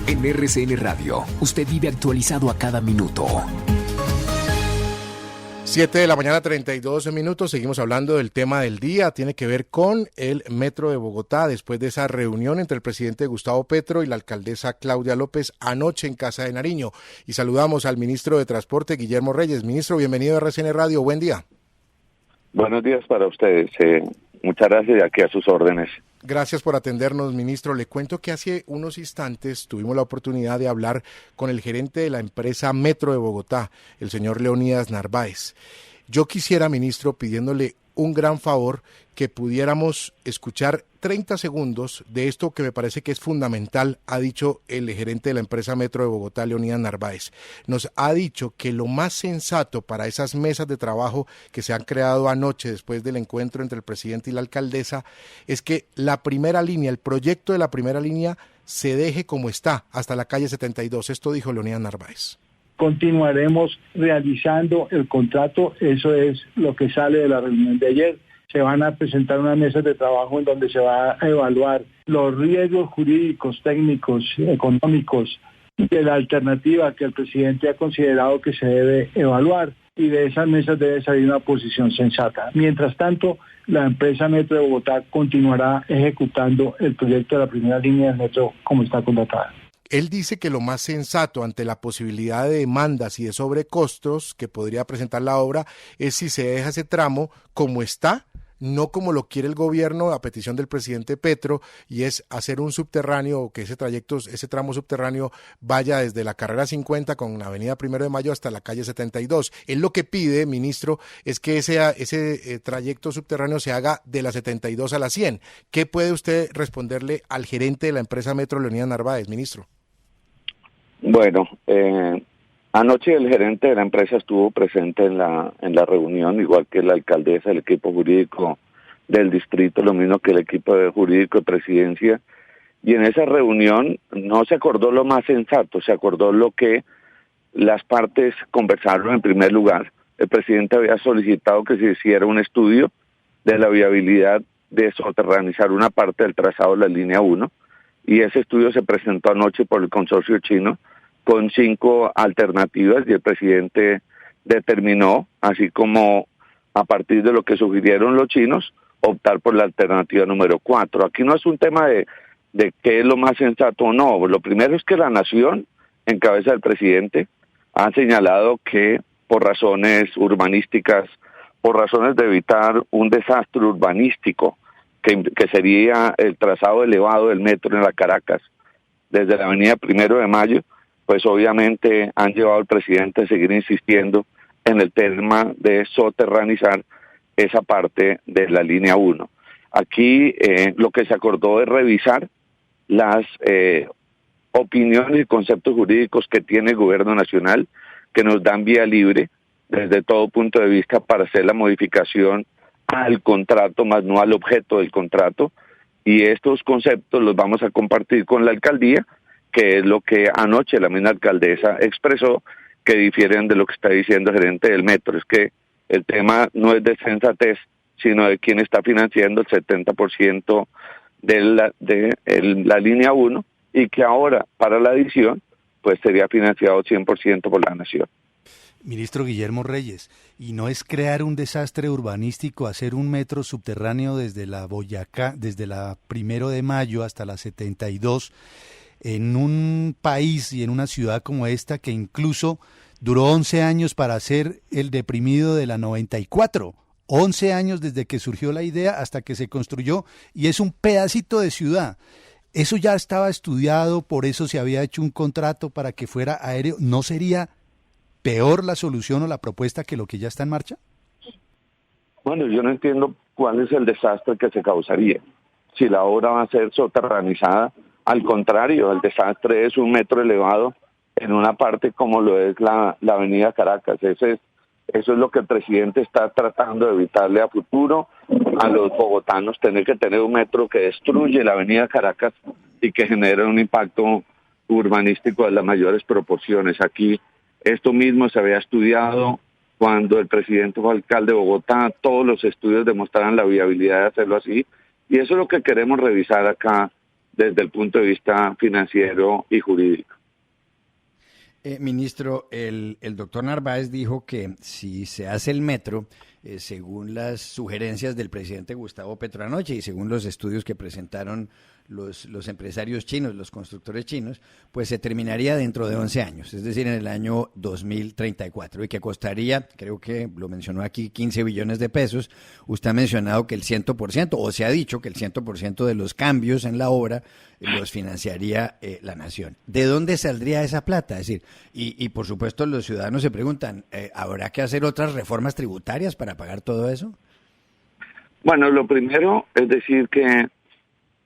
En RCN Radio, usted vive actualizado a cada minuto. 7:32 a.m, seguimos hablando del tema del día, tiene que ver con el Metro de Bogotá, después de esa reunión entre el presidente Gustavo Petro y la alcaldesa Claudia López anoche en Casa de Nariño. Y saludamos al ministro de Transporte, Guillermo Reyes. Ministro, bienvenido a RCN Radio, buen día. Buenos días para ustedes, muchas gracias y aquí a sus órdenes. Gracias por atendernos, ministro. Le cuento que hace unos instantes tuvimos la oportunidad de hablar con el gerente de la empresa Metro de Bogotá, el señor Leonidas Narváez. Yo quisiera, ministro, pidiéndole un gran favor, que pudiéramos escuchar 30 segundos de esto que me parece que es fundamental, ha dicho el gerente de la empresa Metro de Bogotá, Leonidas Narváez. Nos ha dicho que lo más sensato para esas mesas de trabajo que se han creado anoche después del encuentro entre el presidente y la alcaldesa es que la primera línea, el proyecto de la primera línea se deje como está hasta la calle 72. Esto dijo Leonidas Narváez. Continuaremos realizando el contrato, eso es lo que sale de la reunión de ayer. Se van a presentar unas mesas de trabajo en donde se va a evaluar los riesgos jurídicos, técnicos, económicos de la alternativa que el presidente ha considerado que se debe evaluar, y de esas mesas debe salir una posición sensata. Mientras tanto, la empresa Metro de Bogotá continuará ejecutando el proyecto de la primera línea del metro como está contratada. Él dice que lo más sensato ante la posibilidad de demandas y de sobrecostos que podría presentar la obra es si se deja ese tramo como está, no como lo quiere el gobierno a petición del presidente Petro, y es hacer un subterráneo, que ese tramo subterráneo vaya desde la carrera 50 con la avenida 1 de Mayo hasta la calle 72. Él lo que pide, ministro, es que ese trayecto subterráneo se haga de la 72 a la 100. ¿Qué puede usted responderle al gerente de la empresa Metro, Leonidas Narváez, ministro? Bueno, anoche el gerente de la empresa estuvo presente en la reunión, igual que la alcaldesa, el equipo jurídico del distrito, lo mismo que el equipo jurídico de presidencia, y en esa reunión no se acordó lo más sensato, se acordó lo que las partes conversaron. En primer lugar, el presidente había solicitado que se hiciera un estudio de la viabilidad de soterranizar una parte del trazado de la línea 1, y ese estudio se presentó anoche por el consorcio chino con 5 alternativas, y el presidente determinó, así como a partir de lo que sugirieron los chinos, optar por la alternativa número 4. Aquí no es un tema de qué es lo más sensato o no. Lo primero es que la nación, en cabeza del presidente, ha señalado que por razones urbanísticas, por razones de evitar un desastre urbanístico, que sería el trazado elevado del metro en la Caracas, desde la avenida 1 de Mayo, pues obviamente han llevado al presidente a seguir insistiendo en el tema de soterranizar esa parte de la línea 1. Aquí lo que se acordó es revisar las opiniones y conceptos jurídicos que tiene el gobierno nacional, que nos dan vía libre desde todo punto de vista para hacer la modificación al contrato, más no al objeto del contrato, y estos conceptos los vamos a compartir con la alcaldía, que es lo que anoche la misma alcaldesa expresó, que difieren de lo que está diciendo el gerente del metro. Es que el tema no es de sensatez, sino de quién está financiando el 70% de la línea 1, y que ahora, para la adición, pues sería financiado 100% por la nación. Ministro Guillermo Reyes, ¿y no es crear un desastre urbanístico hacer un metro subterráneo desde la Boyacá, desde la 1 de Mayo hasta la 72, en un país y en una ciudad como esta que incluso duró 11 años para hacer el deprimido de la 94? 11 años desde que surgió la idea hasta que se construyó, y es un pedacito de ciudad. Eso ya estaba estudiado, por eso se había hecho un contrato para que fuera aéreo. ¿No sería peor la solución o la propuesta que lo que ya está en marcha? Bueno, yo no entiendo cuál es el desastre que se causaría si la obra va a ser soterranizada. Al contrario, el desastre es un metro elevado en una parte como lo es la avenida Caracas. Eso es lo que el presidente está tratando de evitarle a futuro a los bogotanos, tener que tener un metro que destruye la avenida Caracas y que genera un impacto urbanístico de las mayores proporciones. Aquí esto mismo se había estudiado cuando el presidente fue alcalde de Bogotá, todos los estudios demostraron la viabilidad de hacerlo así, y eso es lo que queremos revisar acá desde el punto de vista financiero y jurídico. Ministro, el doctor Narváez dijo que si se hace el metro, según las sugerencias del presidente Gustavo Petro anoche y según los estudios que presentaron los empresarios chinos, los constructores chinos, pues se terminaría dentro de 11 años, es decir, en el año 2034, y que costaría, creo que lo mencionó aquí, 15 billones de pesos. Usted ha mencionado que el 100%, o se ha dicho que el 100% de los cambios en la obra los financiaría la nación. ¿De dónde saldría esa plata? Es decir, y por supuesto los ciudadanos se preguntan, ¿habrá que hacer otras reformas tributarias para pagar todo eso? Bueno, lo primero es decir que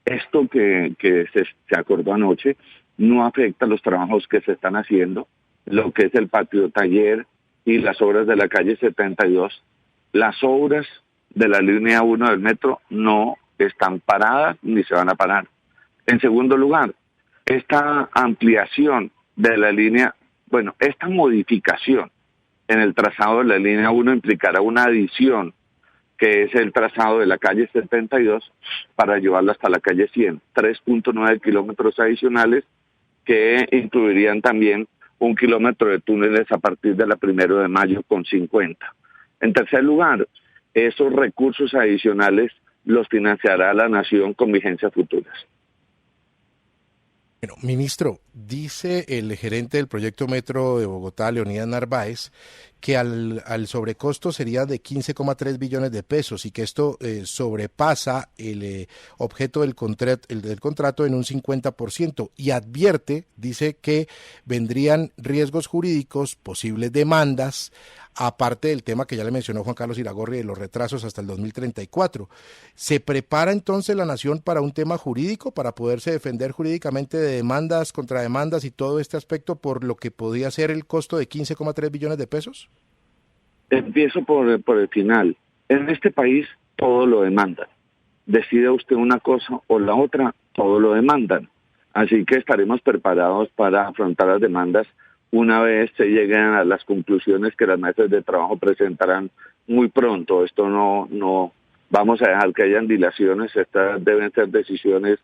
esto que se acordó anoche no afecta a los trabajos que se están haciendo, lo que es el patio taller y las obras de la calle 72. Las obras de la línea 1 del metro no están paradas ni se van a parar. En segundo lugar, esta ampliación de la línea, esta modificación en el trazado de la línea 1 implicará una adición, que es el trazado de la calle 72 para llevarlo hasta la calle 100, 3.9 kilómetros adicionales que incluirían también 1 kilómetro de túneles a partir de la 1 de mayo con 50. En tercer lugar, esos recursos adicionales los financiará la nación con vigencias futuras. Bueno, ministro, dice el gerente del proyecto Metro de Bogotá, Leonidas Narváez, que al sobrecosto sería de 15,3 billones de pesos y que esto sobrepasa el objeto del contrato en un 50%, y advierte, dice que vendrían riesgos jurídicos, posibles demandas, aparte del tema que ya le mencionó Juan Carlos Iragorri de los retrasos hasta el 2034. ¿Se prepara entonces la nación para un tema jurídico, para poderse defender jurídicamente de demandas, contrademandas y todo este aspecto por lo que podría ser el costo de 15,3 billones de pesos? Empiezo por el final. En este país todo lo demandan. Decida usted una cosa o la otra, todo lo demandan. Así que estaremos preparados para afrontar las demandas una vez se lleguen a las conclusiones que las mesas de trabajo presentarán muy pronto. Esto no vamos a dejar que hayan dilaciones. Estas deben ser decisiones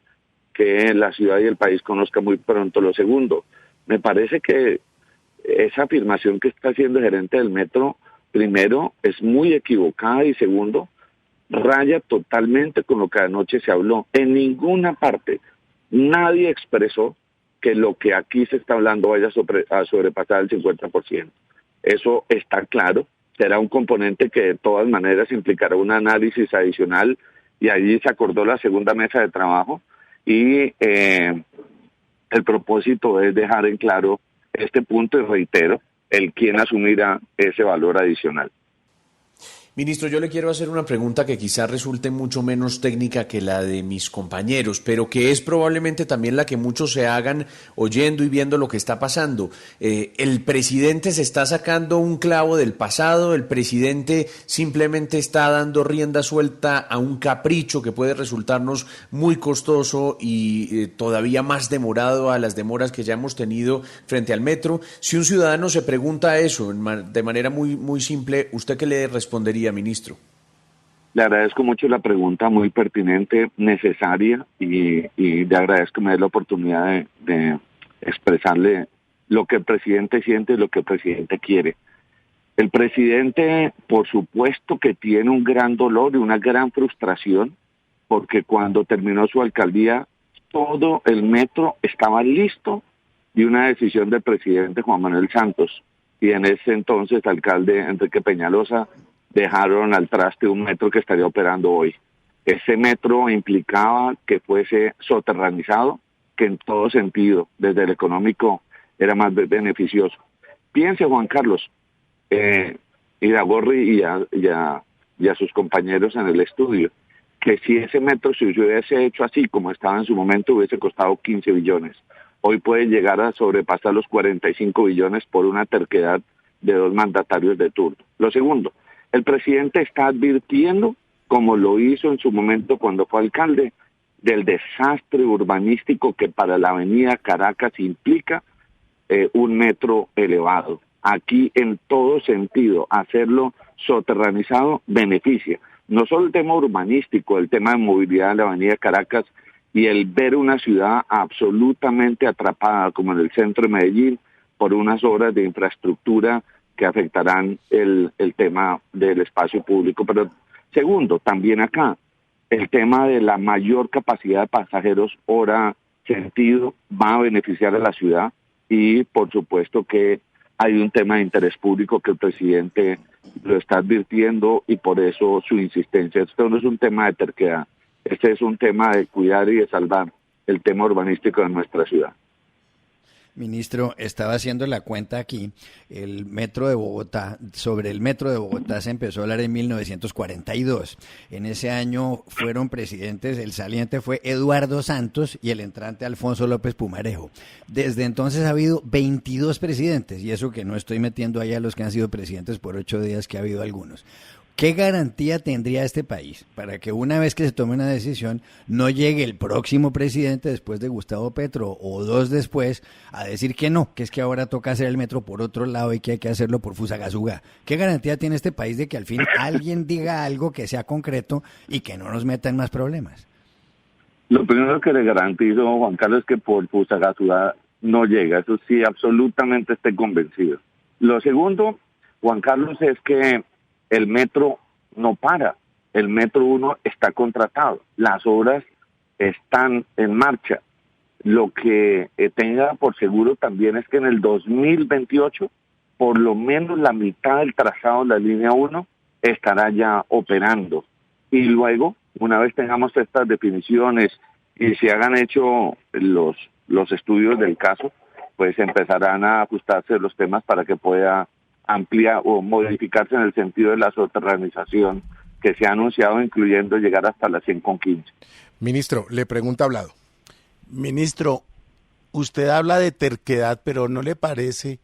que la ciudad y el país conozcan muy pronto. Lo segundo, me parece que esa afirmación que está haciendo el gerente del metro, primero, es muy equivocada, y segundo, raya totalmente con lo que anoche se habló. En ninguna parte nadie expresó que lo que aquí se está hablando vaya a sobrepasar el 50%. Eso está claro. Será un componente que de todas maneras implicará un análisis adicional, y allí se acordó la segunda mesa de trabajo, y el propósito es dejar en claro este punto, y reitero, el quién asumirá ese valor adicional. Ministro, yo le quiero hacer una pregunta que quizás resulte mucho menos técnica que la de mis compañeros, pero que es probablemente también la que muchos se hagan oyendo y viendo lo que está pasando. El presidente se está sacando un clavo del pasado, el presidente simplemente está dando rienda suelta a un capricho que puede resultarnos muy costoso y todavía más demorado a las demoras que ya hemos tenido frente al metro. Si un ciudadano se pregunta eso de manera muy simple, ¿usted qué le respondería, ministro? Le agradezco mucho la pregunta, muy pertinente, necesaria, y le agradezco que me dé la oportunidad de expresarle lo que el presidente siente y lo que el presidente quiere. El presidente, por supuesto que tiene un gran dolor y una gran frustración, porque cuando terminó su alcaldía, todo el metro estaba listo, y una decisión del presidente Juan Manuel Santos, y en ese entonces alcalde Enrique Peñalosa, dejaron al traste un metro que estaría operando hoy. Ese metro implicaba que fuese soterranizado, que en todo sentido, desde el económico, era más beneficioso. Piense, Juan Carlos, Iragorri y a sus compañeros en el estudio, que si ese metro se hubiese hecho así como estaba en su momento, hubiese costado 15 billones. Hoy puede llegar a sobrepasar los 45 billones por una terquedad de dos mandatarios de turno. Lo segundo, el presidente está advirtiendo, como lo hizo en su momento cuando fue alcalde, del desastre urbanístico que para la avenida Caracas implica un metro elevado. Aquí, en todo sentido, hacerlo soterranizado beneficia. No solo el tema urbanístico, el tema de movilidad de la avenida Caracas, y el ver una ciudad absolutamente atrapada, como en el centro de Medellín, por unas obras de infraestructura que afectarán el tema del espacio público. Pero segundo, también acá, el tema de la mayor capacidad de pasajeros hora sentido va a beneficiar a la ciudad, y por supuesto que hay un tema de interés público que el presidente lo está advirtiendo, y por eso su insistencia. Esto no es un tema de terquedad, este es un tema de cuidar y de salvar el tema urbanístico de nuestra ciudad. Ministro, estaba haciendo la cuenta aquí, el metro de Bogotá, sobre el metro de Bogotá se empezó a hablar en 1942. En ese año fueron presidentes, el saliente fue Eduardo Santos y el entrante Alfonso López Pumarejo. Desde entonces ha habido 22 presidentes, y eso que no estoy metiendo allá a los que han sido presidentes por 8 días, que ha habido algunos. ¿Qué garantía tendría este país para que una vez que se tome una decisión no llegue el próximo presidente después de Gustavo Petro o 2 después a decir que no, que es que ahora toca hacer el metro por otro lado y que hay que hacerlo por Fusagasugá? ¿Qué garantía tiene este país de que al fin alguien diga algo que sea concreto y que no nos meta en más problemas? Lo primero que le garantizo, Juan Carlos, es que por Fusagasugá no llega. Eso sí, absolutamente estoy convencido. Lo segundo, Juan Carlos, es que el metro no para, el metro 1 está contratado, las obras están en marcha. Lo que tenga por seguro también es que en el 2028, por lo menos la mitad del trazado de la línea 1 estará ya operando. Y luego, una vez tengamos estas definiciones y se hagan hecho los estudios del caso, pues empezarán a ajustarse los temas para que pueda ampliar o modificarse en el sentido de la soterranización que se ha anunciado, incluyendo llegar hasta las 100,15. Ministro, le pregunta Hablado. Ministro, usted habla de terquedad, pero ¿no le parece?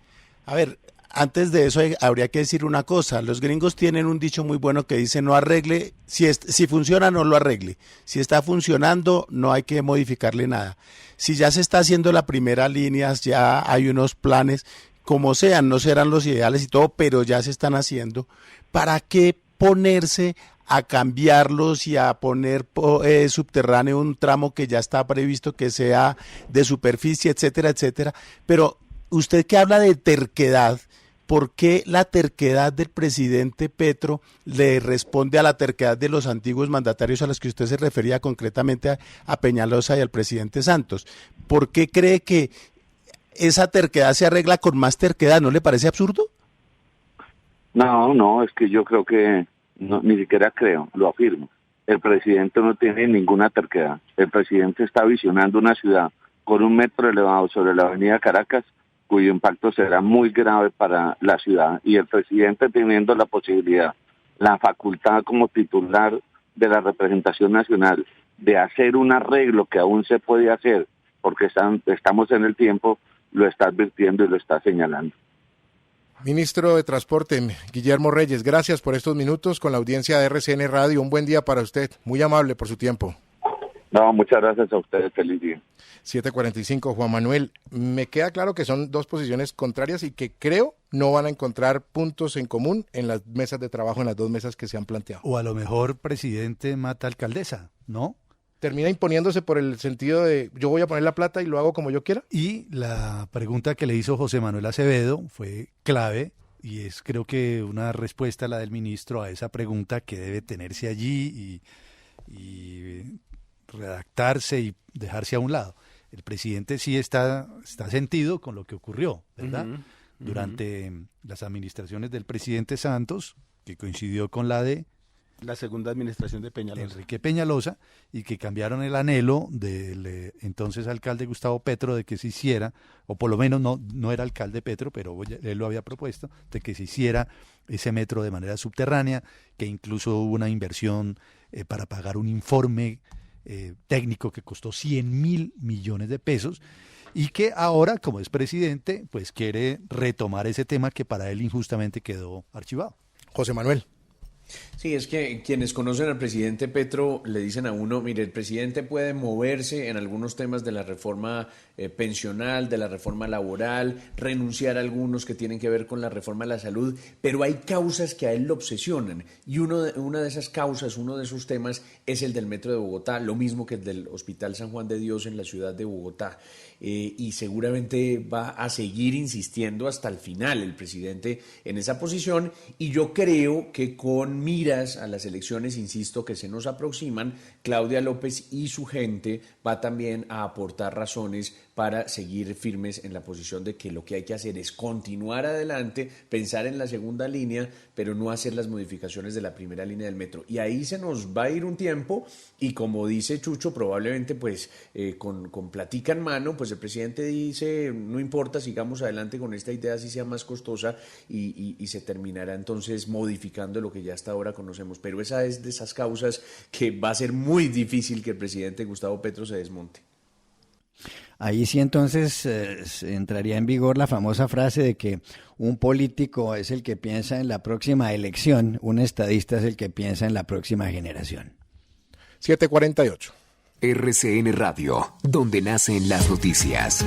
A ver, antes de eso habría que decir una cosa. Los gringos tienen un dicho muy bueno que dice: no arregle, si funciona no lo arregle. Si está funcionando no hay que modificarle nada. Si ya se está haciendo la primera línea, ya hay unos planes, como sean, no serán los ideales y todo, pero ya se están haciendo. ¿Para qué ponerse a cambiarlos y a poner subterráneo un tramo que ya está previsto que sea de superficie, etcétera, etcétera? Pero usted que habla de terquedad, ¿por qué la terquedad del presidente Petro le responde a la terquedad de los antiguos mandatarios a los que usted se refería, concretamente a Peñalosa y al presidente Santos? ¿Por qué cree que esa terquedad se arregla con más terquedad? ¿No le parece absurdo? No, es que yo creo que, no, ni siquiera creo, lo afirmo. El presidente no tiene ninguna terquedad. El presidente está visionando una ciudad con un metro elevado sobre la avenida Caracas, cuyo impacto será muy grave para la ciudad. Y el presidente, teniendo la posibilidad, la facultad como titular de la representación nacional, de hacer un arreglo que aún se puede hacer, porque estamos en el tiempo, lo está advirtiendo y lo está señalando. Ministro de Transporte, Guillermo Reyes, gracias por estos minutos con la audiencia de RCN Radio. Un buen día para usted. Muy amable por su tiempo. No, muchas gracias a ustedes. Feliz día. 7:45, Juan Manuel. Me queda claro que son dos posiciones contrarias y que creo no van a encontrar puntos en común en las mesas de trabajo, en las dos mesas que se han planteado. O a lo mejor presidente mata alcaldesa, ¿no? Termina imponiéndose por el sentido de yo voy a poner la plata y lo hago como yo quiera. Y la pregunta que le hizo José Manuel Acevedo fue clave y es creo que una respuesta la del ministro a esa pregunta que debe tenerse allí y redactarse y dejarse a un lado. El presidente sí está sentido con lo que ocurrió, ¿verdad? Durante las administraciones del presidente Santos, que coincidió con la de la segunda administración de Peñalosa. Enrique Peñalosa, y que cambiaron el anhelo del entonces alcalde Gustavo Petro de que se hiciera, o por lo menos no era alcalde Petro, pero él lo había propuesto, de que se hiciera ese metro de manera subterránea, que incluso hubo una inversión para pagar un informe técnico que costó 100.000 millones de pesos, y que ahora, como es presidente, pues quiere retomar ese tema que para él injustamente quedó archivado. José Manuel. Sí, es que quienes conocen al presidente Petro le dicen a uno, mire, el presidente puede moverse en algunos temas de la reforma pensional, de la reforma laboral, renunciar a algunos que tienen que ver con la reforma de la salud, pero hay causas que a él lo obsesionan y una de esas causas, uno de esos temas es el del Metro de Bogotá, lo mismo que el del Hospital San Juan de Dios en la ciudad de Bogotá. Y seguramente va a seguir insistiendo hasta el final el presidente en esa posición, y yo creo que con miras a las elecciones, insisto, que se nos aproximan, Claudia López y su gente va también a aportar razones para seguir firmes en la posición de que lo que hay que hacer es continuar adelante, pensar en la segunda línea, pero no hacer las modificaciones de la primera línea del metro. Y ahí se nos va a ir un tiempo, y como dice Chucho, probablemente pues con platica en mano, pues el presidente dice, no importa, sigamos adelante con esta idea, así sea más costosa, y se terminará entonces modificando lo que ya hasta ahora conocemos. Pero esa es de esas causas que va a ser muy difícil que el presidente Gustavo Petro se desmonte. Ahí sí entonces entraría en vigor la famosa frase de que un político es el que piensa en la próxima elección, un estadista es el que piensa en la próxima generación. 7:48. RCN Radio, donde nacen las noticias.